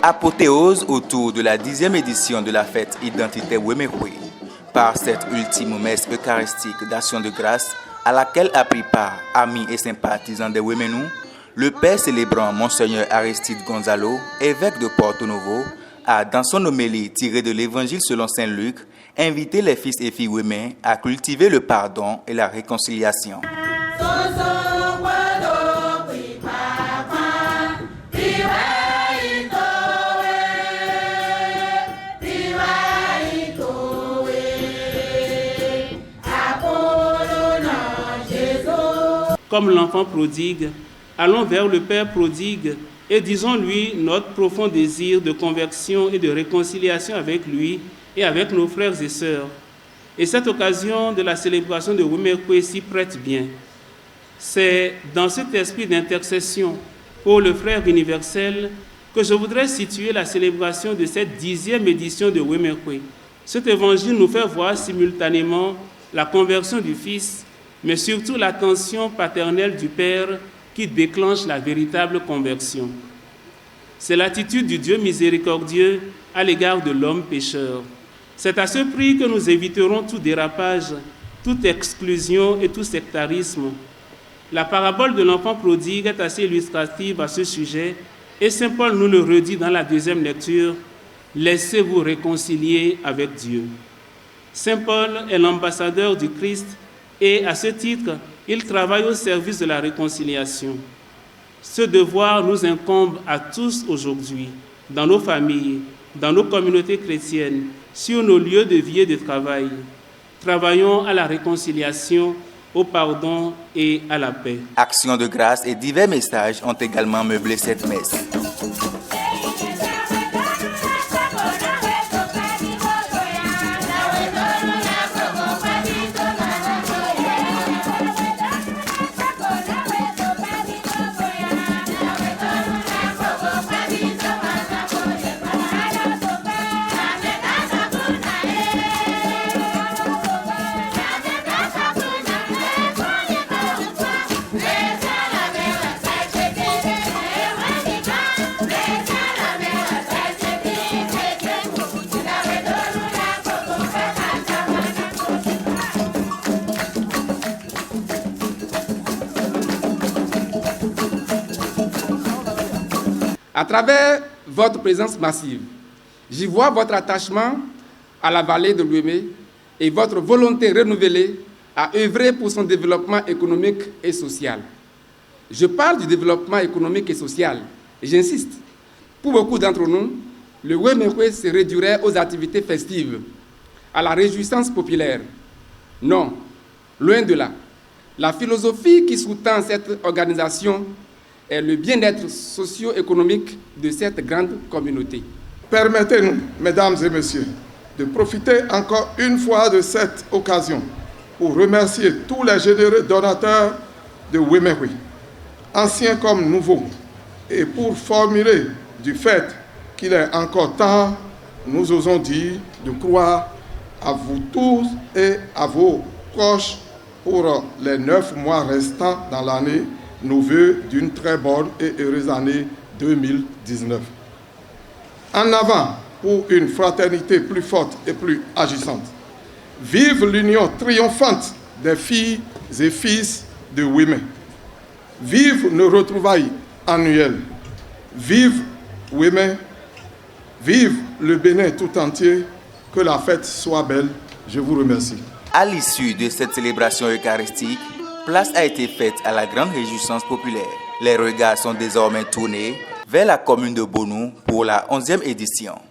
Apothéose autour de la 10e édition de la fête identitaire Wemekwe, par cette ultime messe eucharistique d'action de grâce à laquelle a pris part amis et sympathisants des Wemenou, le père célébrant Monseigneur Aristide Gonzalo, évêque de Porto Novo, a, dans son homélie tirée de l'Évangile selon saint Luc, invité les fils et filles Wemé à cultiver le pardon et la réconciliation. Comme l'enfant prodigue, allons vers le Père prodigue et disons-lui notre profond désir de conversion et de réconciliation avec lui et avec nos frères et sœurs. Et cette occasion de la célébration de Wemekwe s'y prête bien. C'est dans cet esprit d'intercession pour le frère universel que je voudrais situer la célébration de cette 10e édition de Wemekwe. Cet évangile nous fait voir simultanément la conversion du Fils, mais surtout l'attention paternelle du Père qui déclenche la véritable conversion. C'est l'attitude du Dieu miséricordieux à l'égard de l'homme pécheur. C'est à ce prix que nous éviterons tout dérapage, toute exclusion et tout sectarisme. La parabole de l'enfant prodigue est assez illustrative à ce sujet et saint Paul nous le redit dans la deuxième lecture, « Laissez-vous réconcilier avec Dieu ». Saint Paul est l'ambassadeur du Christ et à ce titre, il travaille au service de la réconciliation. Ce devoir nous incombe à tous aujourd'hui, dans nos familles, dans nos communautés chrétiennes, sur nos lieux de vie et de travail. Travaillons à la réconciliation, au pardon et à la paix. Actions de grâce et divers messages ont également meublé cette messe. À travers votre présence massive, j'y vois votre attachement à la vallée de l'Ouémé et votre volonté renouvelée à œuvrer pour son développement économique et social. Je parle du développement économique et social, et j'insiste. Pour beaucoup d'entre nous, le Wemekwe se réduirait aux activités festives, à la réjouissance populaire. Non, loin de là. La philosophie qui sous-tend cette organisation est le bien-être socio-économique de cette grande communauté. Permettez-nous, mesdames et messieurs, de profiter encore une fois de cette occasion pour remercier tous les généreux donateurs de Wemekwe, anciens comme nouveaux, et pour formuler du fait qu'il est encore temps, nous osons dire, de croire à vous tous et à vos proches pour les 9 mois restants dans l'année, nos vœux d'une très bonne et heureuse année 2019. En avant pour une fraternité plus forte et plus agissante. Vive l'union triomphante des filles et fils de Wemé. Vive nos retrouvailles annuelles. Vive Wemé. Vive le Bénin tout entier. Que la fête soit belle. Je vous remercie. À l'issue de cette célébration eucharistique, place a été faite à la grande réjouissance populaire. Les regards sont désormais tournés vers la commune de Bonou pour la 11e édition.